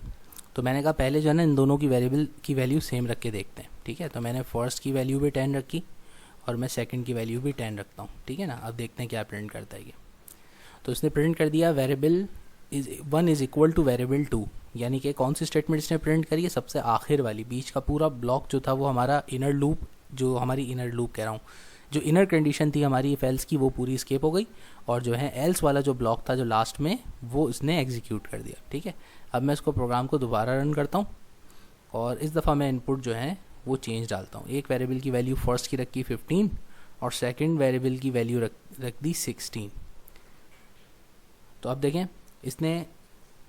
तो मैंने कहा पहले जो है ना इन दोनों की वेरिएबल की वैल्यू सेम रख के देखते हैं, ठीक है। तो मैंने फर्स्ट की वैल्यू भी 10 रखी और मैं सेकंड की वैल्यू भी 10 रखता हूँ, ठीक है ना। अब देखते हैं क्या प्रिंट करता है ये। तो इसने प्रिंट कर दिया variable 1 is equal to variable 2, यानी कि कौन सी स्टेटमेंट इसने प्रिंट करी है, सबसे आखिर वाली। बीच का पूरा ब्लॉक जो था वो हमारा इनर लूप, जो हमारी इनर लूप कह रहा हूँ, जो इनर कंडीशन थी हमारी इफ एल्स की वो पूरी स्केप हो गई, और जो है एल्स वाला जो ब्लॉक था जो लास्ट में वो इसने एग्जीक्यूट कर दिया। ठीक है, अब मैं इसको प्रोग्राम को दोबारा रन करता हूँ और इस दफ़ा मैं इनपुट जो है वो चेंज डालता हूँ। एक वेरिएबल की वैल्यू फर्स्ट की रखी 15 और सेकंड वेरिएबल की वैल्यू रख दी 16। तो अब देखें इसने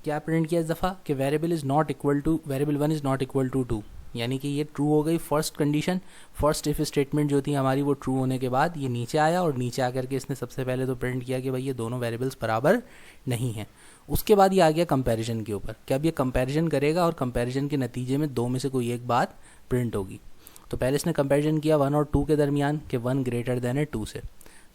क्या प्रिंट किया इस दफ़ा कि variable is not equal to variable 1 is not equal to 2, यानी कि ये ट्रू हो गई first condition. First if statement जो थी हमारी वो ट्रू होने के बाद ये नीचे आया और नीचे आकर के इसने सबसे पहले तो प्रिंट किया कि भाई ये दोनों वेरिएबल्स बराबर नहीं हैं। उसके बाद ये आ गया कंपैरिजन के ऊपर कि अब ये कंपैरिजन करेगा और कंपैरिजन के नतीजे में दो में से कोई एक बात प्रिंट होगी। तो पहले इसने कंपैरिजन किया 1 और 2 के दरमियान कि 1 ग्रेटर देन है 2 से,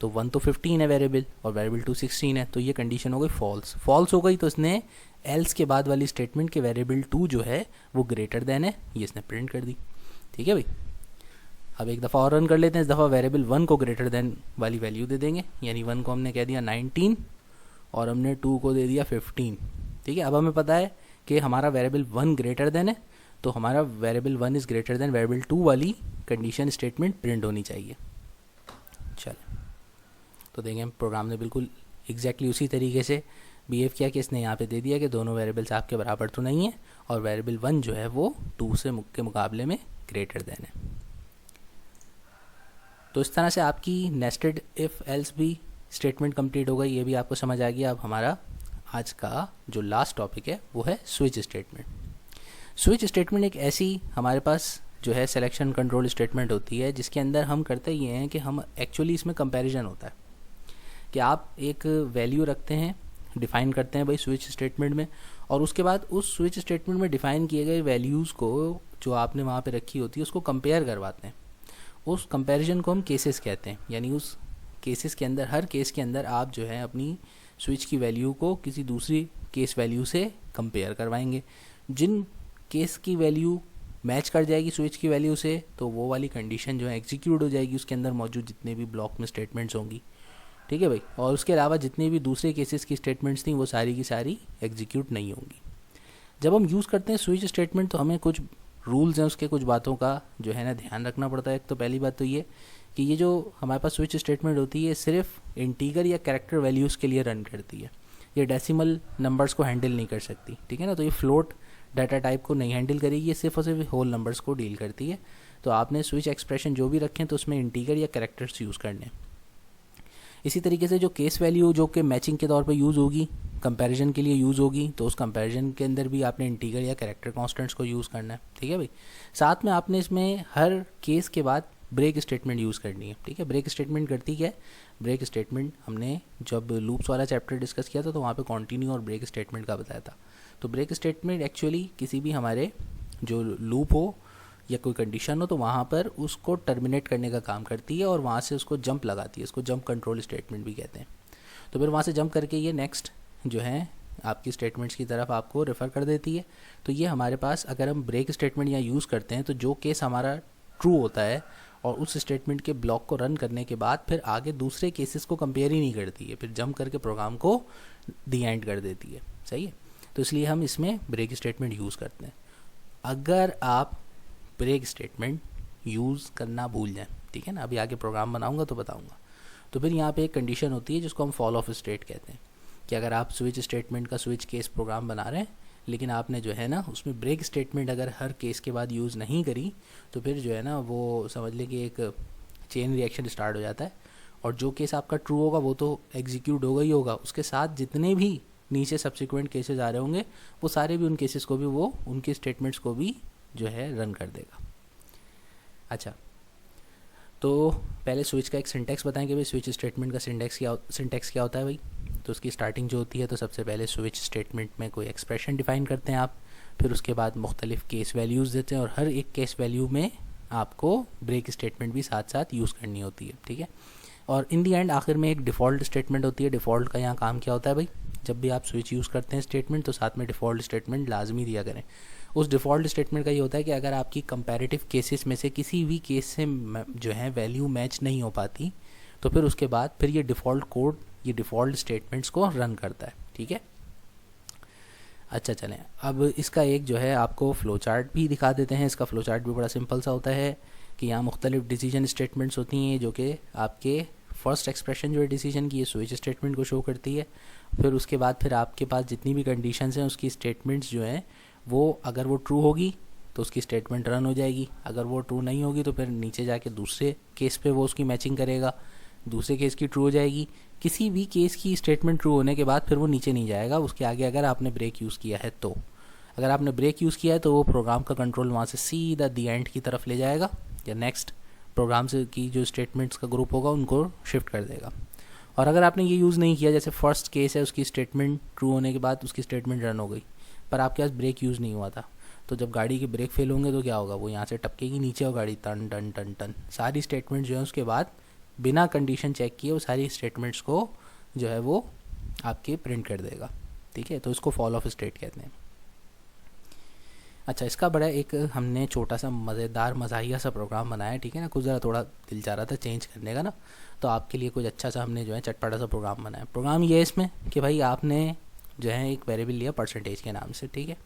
तो 1 तो 15 है वेरिएबल और वेरिएबल 2 16 है, तो ये कंडीशन हो गई फॉल्स। फॉल्स हो गई तो इसने एल्स के बाद वाली स्टेटमेंट के वेरिएबल 2 जो है वो ग्रेटर देन है ये इसने प्रिंट कर दी। ठीक है भाई, अब एक दफ़ा और रन कर लेते हैं। इस दफ़ा वेरिएबल 1 को ग्रेटर देन वाली वैल्यू दे देंगे, यानी 1 को हमने कह दिया 19 और हमने 2 को दे दिया 15। ठीक है, अब हमें पता है कि हमारा वेरिएबल 1 ग्रेटर देन है, तो हमारा variable 1 is greater than variable 2 वाली कंडीशन स्टेटमेंट प्रिंट होनी चाहिए। चलो तो देखें प्रोग्राम ने बिल्कुल एग्जैक्टली उसी तरीके से बिहेव किया कि इसने यहाँ पे दे दिया कि दोनों वेरिएबल्स आपके बराबर तो नहीं है और वेरिएबल 1 जो है वो 2 से के मुकाबले में ग्रेटर देन है। तो इस तरह से आपकी नेस्टेड इफ़ एल्स भी स्टेटमेंट कंप्लीट हो गई, ये भी आपको समझ आ गया। अब हमारा आज का जो लास्ट टॉपिक है वो है स्विच स्टेटमेंट। स्विच स्टेटमेंट एक ऐसी हमारे पास जो है सिलेक्शन कंट्रोल स्टेटमेंट होती है जिसके अंदर हम करते ये हैं कि हम एक्चुअली इसमें कंपैरिजन होता है कि आप एक वैल्यू रखते हैं, डिफ़ाइन करते हैं भाई स्विच स्टेटमेंट में, और उसके बाद उस स्विच स्टेटमेंट में डिफ़ाइन किए गए वैल्यूज़ को जो आपने वहाँ पे रखी होती है उसको कंपेयर करवाते हैं। उस कंपैरिजन को हम केसेस कहते हैं, यानी उस केसेस के अंदर हर केस के अंदर आप जो है अपनी स्विच की वैल्यू को किसी दूसरी केस वैल्यू से कंपेयर करवाएंगे। जिन केस की वैल्यू मैच कर जाएगी स्विच की वैल्यू से तो वो वाली कंडीशन जो है एग्जीक्यूट हो जाएगी उसके अंदर मौजूद जितने भी ब्लॉक में स्टेटमेंट्स होंगी। ठीक है भाई, और उसके अलावा जितने भी दूसरे केसेस की स्टेटमेंट्स थी वो सारी की सारी एग्जीक्यूट नहीं होंगी। जब हम यूज़ करते हैं स्विच स्टेटमेंट तो हमें कुछ रूल्स हैं उसके, कुछ बातों का जो है ना ध्यान रखना पड़ता है। तो पहली बात तो ये कि ये जो हमारे पास स्विच स्टेटमेंट होती है सिर्फ इंटीगर या कैरेक्टर वैल्यूज़ के लिए रन करती है, ये डेसिमल नंबर्स को हैंडल नहीं कर सकती। ठीक है ना, तो ये फ्लोट डाटा टाइप को नहीं हैंडल करेगी, ये सिर्फ और सिर्फ होल नंबर्स को डील करती है। तो आपने स्विच एक्सप्रेशन जो भी रखें तो उसमें इंटीगर या कैरेक्टर्स यूज़ करने। इसी तरीके से जो केस वैल्यू जो कि मैचिंग के तौर पे यूज़ होगी, कंपैरिजन के लिए यूज़ होगी, तो उस कंपैरिजन के अंदर भी आपने इंटीगर या कैरेक्टर कांस्टेंट्स को यूज़ करना है। ठीक है भाई, साथ में आपने इसमें हर केस के बाद ब्रेक स्टेटमेंट यूज़ करनी है। ठीक है, ब्रेक स्टेटमेंट करती क्या है? ब्रेक स्टेटमेंट हमने जब लूप्स वाला चैप्टर डिस्कस किया था तो वहाँ पे कंटिन्यू और ब्रेक स्टेटमेंट का बताया था। तो ब्रेक स्टेटमेंट एक्चुअली किसी भी हमारे जो लूप हो या कोई कंडीशन हो तो वहाँ पर उसको टर्मिनेट करने का काम करती है और वहाँ से उसको जंप लगाती है, इसको जंप कंट्रोल स्टेटमेंट भी कहते हैं। तो फिर वहाँ से जंप करके ये नेक्स्ट जो है आपकी स्टेटमेंट्स की तरफ आपको रेफ़र कर देती है। तो ये हमारे पास अगर हम ब्रेक स्टेटमेंट यहाँ यूज़ करते हैं तो जो केस हमारा ट्रू होता है और उस स्टेटमेंट के ब्लॉक को रन करने के बाद फिर आगे दूसरे केसेस को कंपेयर ही नहीं करती है, फिर जंप करके प्रोग्राम को दी एंड कर देती है। सही है, तो इसलिए हम इसमें ब्रेक स्टेटमेंट यूज़ करते हैं। अगर आप ब्रेक स्टेटमेंट यूज़ करना भूल जाएं, ठीक है ना, अभी आगे प्रोग्राम बनाऊंगा तो बताऊंगा, तो फिर यहाँ पे एक कंडीशन होती है जिसको हम फॉल ऑफ स्टेट कहते हैं कि अगर आप स्विच स्टेटमेंट का स्विच केस प्रोग्राम बना रहे हैं लेकिन आपने जो है ना उसमें ब्रेक स्टेटमेंट अगर हर केस के बाद यूज़ नहीं करी तो फिर जो है ना वो समझ लें कि एक चेन रिएक्शन स्टार्ट हो जाता है और जो केस आपका ट्रू होगा वो तो एग्जीक्यूट होगा ही होगा, उसके साथ जितने भी नीचे सब्सिक्वेंट केसेस आ रहे होंगे वो सारे भी उन केसेस को भी वो उनके स्टेटमेंट्स को भी जो है रन कर देगा। अच्छा, तो पहले स्विच का एक सिंटैक्स बताएं कि भाई स्विच स्टेटमेंट का सिंटैक्स क्या होता है भाई। तो उसकी स्टार्टिंग जो होती है तो सबसे पहले स्विच स्टेटमेंट में कोई एक्सप्रेशन डिफाइन करते हैं आप, फिर उसके बाद मुख्तलिफ केस वैल्यूज़ देते हैं और हर एक केस वैल्यू में आपको ब्रेक स्टेटमेंट भी साथ साथ यूज़ करनी होती है। ठीक है, और इन दी एंड आखिर में एक डिफ़ॉल्ट स्टेटमेंट होती है। डिफ़ॉल्ट का यहाँ काम क्या होता है भाई, जब भी आप स्विच यूज़ करते हैं स्टेटमेंट तो साथ में डिफ़ॉल्ट स्टेटमेंट लाजमी दिया करें। उस डिफ़ॉल्ट स्टेटमेंट का ये होता है कि अगर आपकी कंपैरेटिव केसेस में से किसी भी केस से जो है वैल्यू मैच नहीं हो पाती तो फिर उसके बाद फिर ये डिफ़ॉल्ट कोड ये डिफ़ॉल्ट स्टेटमेंट्स को रन करता है। ठीक है, अच्छा चलें अब इसका एक जो है आपको फ़्लो चार्ट भी दिखा देते हैं। इसका फ़्लो चार्ट भी बड़ा सिंपल सा होता है कि यहाँ मुख्तलिफ डिसीजन स्टेटमेंट्स होती हैं जो कि आपके फर्स्ट एक्सप्रेशन जो है डिसीजन की, ये स्विच स्टेटमेंट को शो करती है। फिर उसके बाद फिर आपके पास जितनी भी कंडीशंस हैं उसकी स्टेटमेंट्स जो हैं वो अगर वो ट्रू होगी तो उसकी स्टेटमेंट रन हो जाएगी, अगर वो ट्रू नहीं होगी तो फिर नीचे जाके दूसरे केस पे वो उसकी मैचिंग करेगा, दूसरे केस की ट्रू हो जाएगी। किसी भी केस की स्टेटमेंट ट्रू होने के बाद फिर वो नीचे नहीं जाएगा उसके आगे, अगर आपने ब्रेक यूज़ किया है तो। अगर आपने ब्रेक यूज़ किया है तो वो प्रोग्राम का कंट्रोल वहाँ से सीधा दी एंड की तरफ ले जाएगा या नेक्स्ट प्रोग्राम से की जो स्टेटमेंट्स का ग्रुप होगा उनको शिफ्ट कर देगा। और अगर आपने ये यूज़ नहीं किया, जैसे फर्स्ट केस है उसकी स्टेटमेंट ट्रू होने के बाद उसकी स्टेटमेंट रन हो गई पर आपके पास ब्रेक यूज़ नहीं हुआ था, तो जब गाड़ी के ब्रेक फेल होंगे तो क्या होगा, वो यहाँ से टपकेगी नीचे और गाड़ी टन टन टन टन सारी स्टेटमेंट जो है उसके बाद बिना कंडीशन चेक किए वो सारी स्टेटमेंट्स को जो है वो आपके प्रिंट कर देगा। ठीक है, तो इसको फॉल ऑफ स्टेट कहते हैं। अच्छा, इसका बड़ा एक हमने छोटा सा मज़ेदार मज़ाहिया सा प्रोग्राम बनाया है। ठीक है ना, कुछ ज़रा थोड़ा दिल चाह रहा था चेंज करने का ना, तो आपके लिए कुछ अच्छा सा हमने जो है चटपटा सा प्रोग्राम बनाया। प्रोग्राम ये है इसमें कि भाई आपने जो है एक वेरिएबल लिया परसेंटेज के नाम से। ठीक है,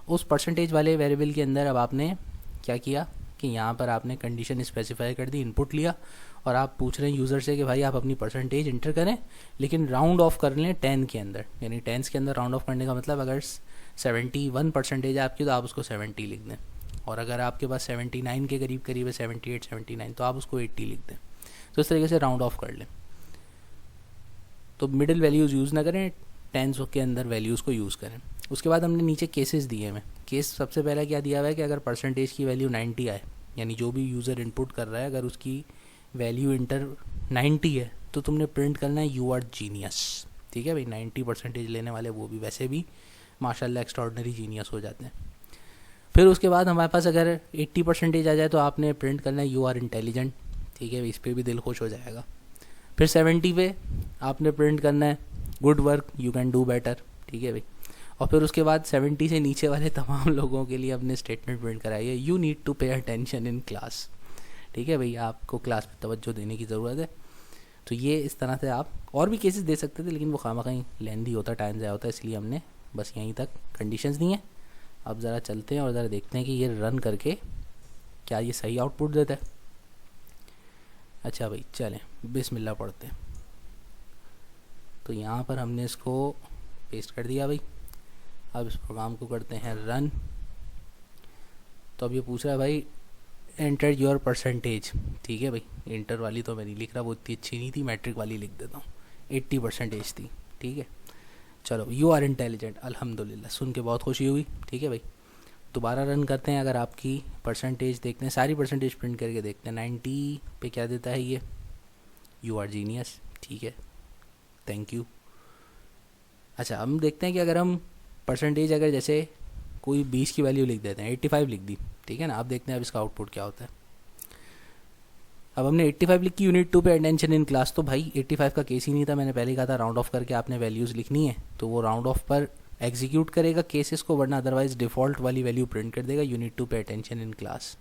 उस परसेंटेज वाले वेरिएबल के अंदर अब आपने क्या किया कि यहाँ पर आपने कंडीशन स्पेसिफाई कर दी, इनपुट लिया और आप पूछ रहे हैं यूज़र से कि भाई आप अपनी परसेंटेज इंटर करें लेकिन राउंड ऑफ कर लें 10 के अंदर, यानी 10 के अंदर राउंड ऑफ करने का मतलब अगर 71% है आपकी तो आप उसको 70 लिख दें, और अगर आपके पास 79 के करीब करीब है 78 79 तो आप उसको 80 लिख दें। तो इस तरीके से राउंड ऑफ कर लें। तो मिडिल वैल्यूज़ यूज़ ना करें, टेंस के अंदर वैल्यूज़ को यूज़ करें। उसके बाद हमने नीचे केसेस दिए हैं। केस सबसे पहले क्या दिया हुआ है कि अगर परसेंटेज की वैल्यू 90 आए, यानी जो भी यूज़र इनपुट कर रहा है अगर उसकी वैल्यू इंटर 90 है तो तुमने प्रिंट करना है यू आर जीनियस। ठीक है भाई, 90% लेने वाले वो भी वैसे भी माशाल्लाह एक्स्ट्राऑर्डिनरी जीनियस हो जाते हैं। फिर उसके बाद हमारे पास अगर 80% आ जाए तो आपने प्रिंट करना है यू आर इंटेलिजेंट। ठीक है, इस पर भी दिल खुश हो जाएगा। फिर 70 पे आपने प्रिंट करना है good work you can do better. ठीक है भाई, और फिर उसके बाद 70 से नीचे वाले तमाम लोगों के लिए अपने स्टेटमेंट प्रिंट कराइए you need to pay attention in class. ठीक है भाई, आपको क्लास में तवज्जो देने की ज़रूरत है। तो ये इस तरह से आप और भी केसेस दे सकते थे लेकिन वो खामा कहीं लेंदी होता, टाइम ज़्यादा होता है, इसलिए हमने बस यहीं तक कंडीशंस दी हैं। अब ज़रा चलते हैं और ज़रा देखते हैं कि ये रन करके क्या ये सही आउटपुट देता है। अच्छा भाई चलें बिस्मिल्लाह पढ़ते हैं। तो यहाँ पर हमने इसको पेस्ट कर दिया भाई। अब इस प्रोग्राम को करते हैं रन। तो अब ये पूछ रहा है भाई एंटर योर परसेंटेज। ठीक है भाई, इंटर वाली तो मैं नहीं लिख रहा, वो इतनी अच्छी नहीं थी, मैट्रिक वाली लिख देता हूँ। 80% थी। ठीक है, चलो यू आर इंटेलिजेंट, अल्हम्दुलिल्लाह, सुन के बहुत खुशी हुई। ठीक है भाई, दोबारा रन करते हैं। अगर आपकी परसेंटेज देखते हैं, सारी परसेंटेज प्रिंट करके देखते हैं। 90 पे क्या देता है ये, यू आर जीनियस। ठीक है, थैंक यू। अच्छा, हम देखते हैं कि अगर हम परसेंटेज अगर जैसे कोई 20 की वैल्यू लिख देते हैं, 85 लिख दी। ठीक है ना, अब देखते हैं अब इसका आउटपुट क्या होता है। अब हमने 85 लिखी यूनिट 2 पे अटेंशन इन क्लास। तो भाई 85 का केस ही नहीं था, मैंने पहले कहा था राउंड ऑफ करके आपने वैल्यूज़ लिखनी है, तो वो राउंड ऑफ पर एग्जीक्यूट करेगा केसेस को, वरना अदरवाइज डिफ़ॉल्ट वाली वैल्यू प्रिंट कर देगा यूनिट 2 पे अटेंशन इन क्लास।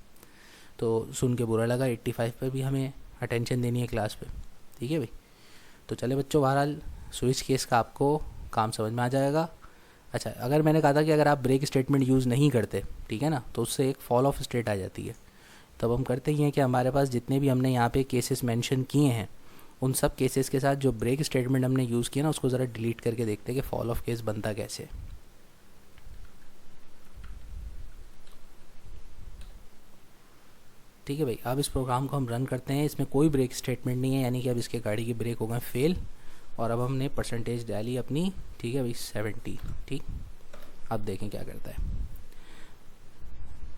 तो सुन के बुरा लगा, 85 पर भी हमें अटेंशन देनी है क्लास पे। ठीक है भाई, तो चले बच्चों, बहरहाल स्विच केस का आपको काम समझ में आ जाएगा। अच्छा, अगर मैंने कहा था कि अगर आप ब्रेक स्टेटमेंट यूज़ नहीं करते, ठीक है ना, तो उससे एक फॉल ऑफ स्टेट आ जाती है। तब हम करते ही हैं कि हमारे पास जितने भी हमने यहाँ पे केसेस मेंशन किए हैं उन सब केसेस के साथ जो ब्रेक स्टेटमेंट हमने यूज़ किया ना उसको ज़रा डिलीट करके देखते हैं कि फॉल ऑफ केस बनता कैसे। ठीक है भाई, अब इस प्रोग्राम को हम रन करते हैं। इसमें कोई ब्रेक स्टेटमेंट नहीं है, यानी कि अब इसके गाड़ी के ब्रेक हो गए फेल। और अब हमने परसेंटेज डाली अपनी। ठीक है भाई 70। ठीक, अब देखें क्या करता है।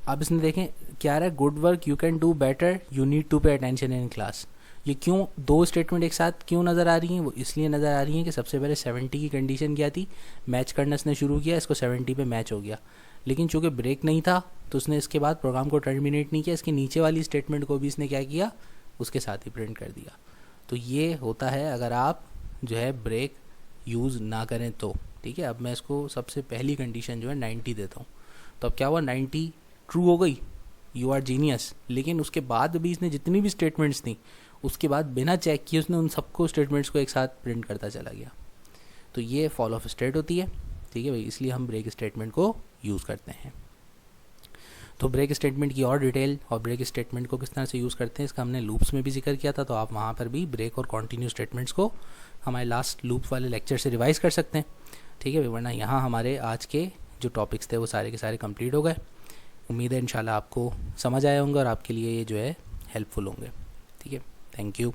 अब इसने देखें क्या रहा है, good work you can do better you need to pay attention in class. ये क्यों दो स्टेटमेंट एक साथ क्यों नज़र आ रही हैं, वो इसलिए नज़र आ रही हैं कि सबसे पहले 70 की कंडीशन क्या थी, मैच करना इसने शुरू किया, इसको 70 पे मैच हो गया। लेकिन चूँकि ब्रेक नहीं था तो उसने इसके बाद प्रोग्राम को टर्मिनेट नहीं किया, इसके नीचे वाली स्टेटमेंट को भी इसने क्या किया, उसके साथ ही प्रिंट कर दिया। तो ये होता है अगर आप जो है ब्रेक यूज़ ना करें तो। ठीक है, अब मैं इसको सबसे पहली कंडीशन जो है 90 देता हूँ। तो अब क्या हुआ, 90 ट्रू हो गई, यू आर जीनियस। लेकिन उसके बाद भी इसने जितनी भी स्टेटमेंट्स थी उसके बाद बिना चेक किए उसने उन सबको स्टेटमेंट्स को एक साथ प्रिंट करता चला गया। तो ये फॉल ऑफ स्टेट होती है। ठीक है भाई, इसलिए हम ब्रेक स्टेटमेंट को यूज़ करते हैं। तो ब्रेक स्टेटमेंट की और डिटेल और ब्रेक स्टेटमेंट को किस तरह से यूज़ करते हैं इसका हमने लूप्स में भी जिक्र किया था, तो आप वहाँ पर भी ब्रेक और कॉन्टीन्यू स्टेटमेंट्स को हमारे लास्ट लूप वाले लेक्चर से रिवाइज़ कर सकते हैं, ठीक है भाई। वरना यहाँ हमारे आज के जो टॉपिक्स थे वो सारे के सारे कंप्लीट हो गए। उम्मीद है इंशाल्लाह आपको समझ आए होंगे और आपके लिए ये जो है हेल्पफुल होंगे, ठीक है। Thank you.